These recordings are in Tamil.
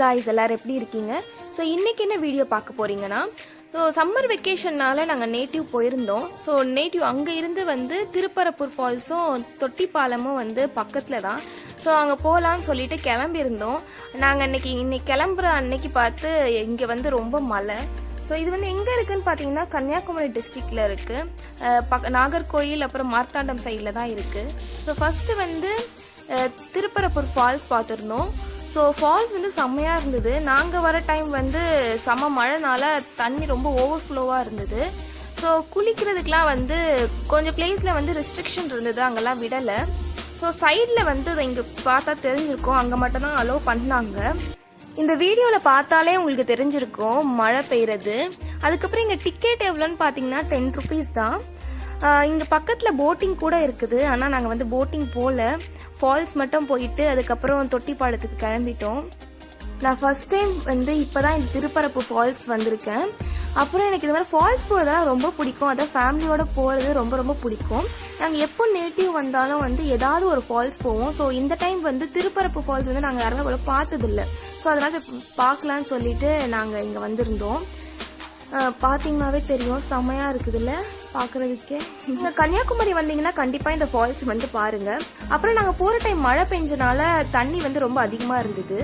guys, எல்லாரும் எப்படி இருக்கீங்க? ஸோ இன்னைக்கு என்ன வீடியோ பார்க்க போறீங்கன்னா, ஸோ சம்மர் வெக்கேஷன்னால நாங்கள் நேட்டிவ் போயிருந்தோம். ஸோ நேட்டிவ் அங்கே இருந்து வந்து திருப்பரப்பூர் ஃபால்ஸும் தொட்டிப்பாலமும் வந்து பக்கத்தில் தான். ஸோ அங்கே போகலான்னு சொல்லிட்டு கிளம்பியிருந்தோம். நாங்கள் இன்னைக்கு கிளம்புற அன்னைக்கு பார்த்து இங்கே வந்து ரொம்ப மழை. ஸோ இது வந்து எங்கே இருக்குதுன்னு பார்த்தீங்கன்னா கன்னியாகுமரி டிஸ்ட்ரிக்டில் இருக்குது. நாகர்கோயில் அப்புறம் மார்த்தாண்டம் சைடில் தான் இருக்குது. ஸோ ஃபஸ்ட்டு வந்து திருப்பரப்பூர் ஃபால்ஸ் பார்த்துருந்தோம். ஸோ ஃபால்ஸ் வந்து செம்மையாக இருந்தது. நாங்கள் வர டைம் வந்து செம்ம மழைனால தண்ணி ரொம்ப ஓவர்ஃப்ளோவாக இருந்தது. ஸோ குளிக்கிறதுக்கெலாம் வந்து கொஞ்சம் பிளேஸில் வந்து ரெஸ்ட்ரிக்ஷன் இருந்தது, அங்கெல்லாம் விடலை. ஸோ சைடில் வந்து இங்கே பார்த்தா தெரிஞ்சிருக்கும், அங்கே மட்டும்தான் அலோவ் பண்ணாங்க. இந்த வீடியோவில் பார்த்தாலே உங்களுக்கு தெரிஞ்சிருக்கும் மழை பெய்கிறது. அதுக்கப்புறம் இங்கே டிக்கெட் எவ்வளோன்னு பார்த்தீங்கன்னா 10 rupees தான். இங்கே பக்கத்தில் போட்டிங் கூட இருக்குது. ஆனால் நாங்கள் வந்து போட்டிங் போகல, ஃபால்ஸ் மட்டும் போயிட்டு அதுக்கப்புறம் தொட்டிப்பாலத்துக்கு கிளம்பிட்டோம். நான் ஃபர்ஸ்ட் டைம் வந்து இப்போ தான் இந்த திருப்பரப்பு ஃபால்ஸ் வந்திருக்கேன். அப்புறம் எனக்கு இது மாதிரி ஃபால்ஸ் போகிறதெல்லாம் ரொம்ப பிடிக்கும். அதான் ஃபேமிலியோடு போகிறது ரொம்ப ரொம்ப பிடிக்கும். நாங்கள் எப்போ நேட்டிவ் வந்தாலும் வந்து ஏதாவது ஒரு ஃபால்ஸ் போவோம். ஸோ இந்த டைம் வந்து திருப்பரப்பு ஃபால்ஸ் வந்து நாங்கள் யாருமே போல பார்த்ததில்லை. ஸோ அதனால் பார்க்கலான்னு சொல்லிட்டு நாங்கள் இங்கே வந்திருந்தோம். பார்த்தீங்கன்னாவே தெரியும், செம்மையாக இருக்குதுல்ல பார்க்குறதுக்கே. இந்த கன்னியாகுமரி வந்தீங்கன்னா கண்டிப்பாக இந்த ஃபால்ஸ் வந்து பாருங்கள். அப்புறம் நாங்கள் போகிற டைம் மழை பெஞ்சனால தண்ணி வந்து ரொம்ப அதிகமாக இருந்தது.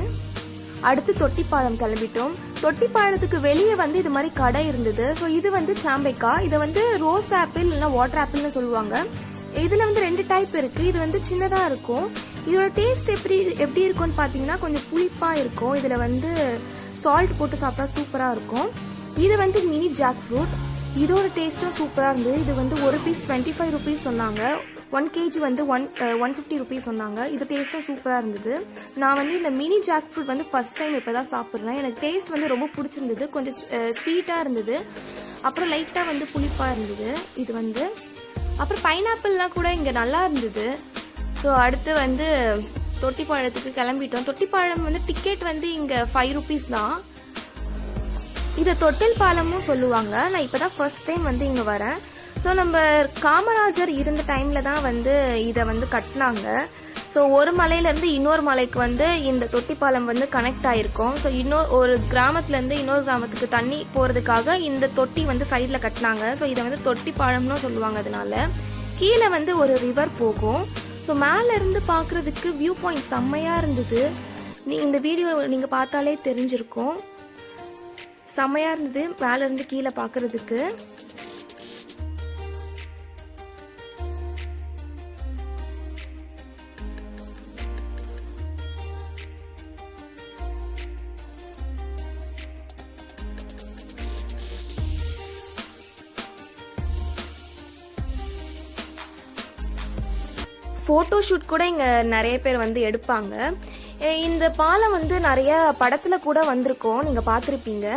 அடுத்து தொட்டிப்பாலம் கிளம்பிட்டோம். தொட்டிப்பாலத்துக்கு வெளியே வந்து இது மாதிரி கடை இருந்தது. ஸோ இது வந்து சாம்பைக்கா, இதை வந்து ரோஸ் ஆப்பிள் இல்லைன்னா வாட்டர் ஆப்பிள்னு சொல்லுவாங்க. இதில் வந்து 2 டைப் இருக்குது. இது வந்து சின்னதாக இருக்கும். இதோட டேஸ்ட் எப்படி இருக்கும்னு பார்த்தீங்கன்னா கொஞ்சம் புளிப்பாக இருக்கும். இதில் வந்து சால்ட் போட்டு சாப்பிட்டா சூப்பராக இருக்கும். இது வந்து மினி ஜாக் ஃப்ரூட், இதோட டேஸ்ட்டும் சூப்பராக இருந்தது. இது வந்து ஒரு பீஸ் 25 rupees சொன்னாங்க. 1 kg வந்து 150 rupees சொன்னாங்க. இது டேஸ்ட்டும் சூப்பராக இருந்தது. நான் வந்து இந்த மினி ஜாக் ஃப்ரூட் வந்து ஃபர்ஸ்ட் டைம் இப்போ தான் சாப்பிட்றேன். எனக்கு டேஸ்ட் வந்து ரொம்ப பிடிச்சிருந்தது. கொஞ்சம் ஸ்வீட்டாக இருந்தது, அப்புறம் லைட்டாக வந்து புளிப்பாக இருந்தது. இது வந்து அப்புறம் பைனாப்பிள்லாம் கூட இங்கே நல்லா இருந்தது. ஸோ அடுத்து வந்து தொட்டிப்பாழத்துக்கு கிளம்பிட்டோம். தொட்டிப்பாழம் வந்து டிக்கெட் வந்து இங்கே 5 rupees தான். இதை தொட்டில் பாலமும் சொல்லுவாங்க. நான் இப்போ தான் ஃபர்ஸ்ட் டைம் வந்து இங்கே வரேன். ஸோ நம்ம காமராஜர் இருந்த டைமில் தான் வந்து இதை வந்து கட்டினாங்க. ஸோ ஒரு மலையிலேருந்து இன்னொரு மலைக்கு வந்து இந்த தொட்டிப்பாலம் வந்து கனெக்ட் ஆகிருக்கும். ஸோ ஒரு கிராமத்துலேருந்து இன்னொரு கிராமத்துக்கு தண்ணி போகிறதுக்காக இந்த தொட்டி வந்து சைடில் கட்டினாங்க. ஸோ இதை வந்து தொட்டிப்பாலம்னு சொல்லுவாங்க. அதனால கீழே வந்து ஒரு ரிவர் போகும். ஸோ மேலேருந்து பார்க்குறதுக்கு வியூ பாயிண்ட் செம்மையாக இருந்தது. இந்த வீடியோ நீங்கள் பார்த்தாலே தெரிஞ்சிருக்கும், செம்மையாக இருந்தது மேலேருந்து கீழே பார்க்குறதுக்கு. ஃபோட்டோ ஷூட் கூட இங்கே நிறைய பேர் வந்து எடுப்பாங்க. இந்த பாலம் வந்து நிறைய படத்தில் கூட வந்திருக்கோம், நீங்கள் பார்த்துருப்பீங்க.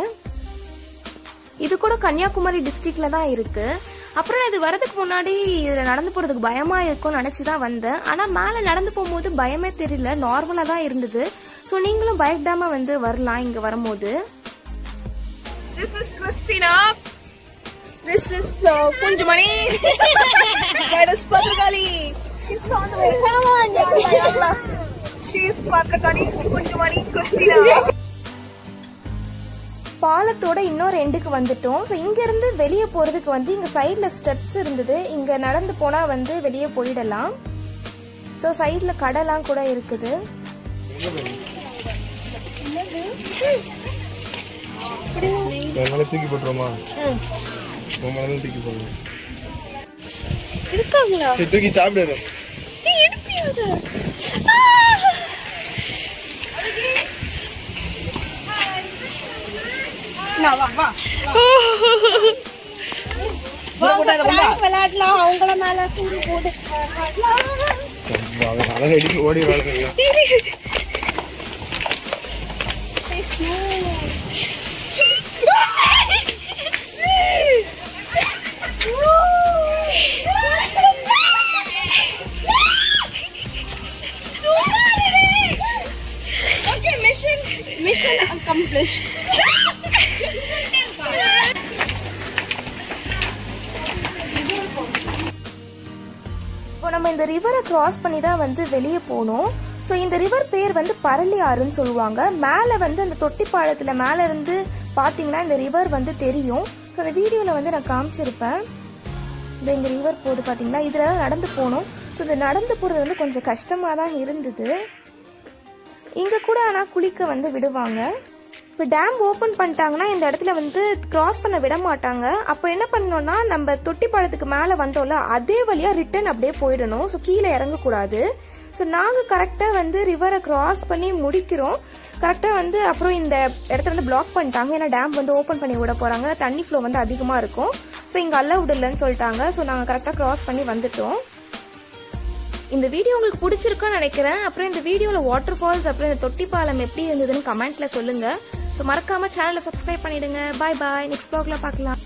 இது கூட கன்னியாகுமரி டிஸ்ட்ரிக்டில் தான் இருக்குது. அப்புறம் இது வரதுக்கு முன்னாடி இதில் நடந்து போகிறதுக்கு பயமாக இருக்கும்னு நினச்சி தான் வந்தேன். ஆனால் மேலே நடந்து போகும்போது பயமே தெரியல, நார்மலாக தான் இருந்தது. ஸோ நீங்களும் பயப்படாமல் வந்து வரலாம் இங்கே வரும்போது. This is Christina. This is Kunjumani. That is Patrakali. She's on the way. Come on, yalla. She's Patrakali, Kunjumani, Christina. பாலத்தோட இன்னொரு எண்டுக்கு வந்துட்டோம். ஸோ இங்கேருந்து வெளியே போகிறதுக்கு வந்து இங்கே சைடில் ஸ்டெப்ஸ் இருந்தது. இங்கே நடந்து போனால் வந்து வெளியே போயிடலாம். ஸோ சைடில் கடைலாம் கூட இருக்குது. இருக்காங்களா? தூக்கி சாப்பிடாது. விளையாடலாம். அவங்கள மேல போட்டு ஓடி mission accomplished. இப்போ நம்ம இந்த ரிவரை கிராஸ் பண்ணி தான் வந்து வெளியே போகணும். ஸோ இந்த ரிவர் பேர் வந்து பரளி ஆறுன்னு சொல்லுவாங்க. மேலே வந்து அந்த தொட்டிப்பாலத்தில் மேலே இருந்து பார்த்தீங்கன்னா இந்த ரிவர் வந்து தெரியும். ஸோ அந்த வீடியோவில் வந்து நான் காமிச்சிருப்பேன். இந்த ரிவர் போகுது பார்த்தீங்களா, இதில் நடந்து போகணும். ஸோ இது நடந்து போகிறது வந்து கொஞ்சம் கஷ்டமாக தான் இருந்தது. இங்கே கூட ஆனால் குளிக்க வந்து விடுவாங்க. இப்போ டேம் ஓப்பன் பண்ணிட்டாங்கன்னா இந்த இடத்துல வந்து கிராஸ் பண்ண விட மாட்டாங்க. அப்போ என்ன பண்ணணும்னா நம்ம தொட்டிப்பாலத்துக்கு மேலே வந்தோம்ல அதே வழியாக ரிட்டன் அப்படியே போயிடணும். ஸோ கீழே இறங்கக்கூடாது. ஸோ நாங்கள் கரெக்டாக வந்து ரிவரை கிராஸ் பண்ணி முடிக்கிறோம். கரெக்டாக வந்து அப்புறம் இந்த இடத்துல வந்து பிளாக் பண்ணிட்டாங்க. ஏன்னா டேம் வந்து ஓப்பன் பண்ணி விட போகிறாங்க, தண்ணி ஃப்ளோ வந்து அதிகமாக இருக்கும். ஸோ இங்கே அலவுட் இல்லைன்னு சொல்லிட்டாங்க. ஸோ நாங்கள் கரெக்டாக கிராஸ் பண்ணி வந்துட்டோம். இந்த வீடியோ உங்களுக்கு பிடிச்சிருக்குன்னு நினைக்கிறேன். அப்புறம் இந்த வீடியோவில் வாட்டர் ஃபால்ஸ் அப்புறம் இந்த தொட்டிப்பாலம் எப்படி இருந்ததுன்னு கமெண்ட்டில் சொல்லுங்கள். ஸோ மறக்காமல் சேனலை சப்ஸ்கிரைப் பண்ணிவிடுங்க. பாய் பாய். நெக்ஸ்ட் ப்ளாகில் பார்க்கலாம்.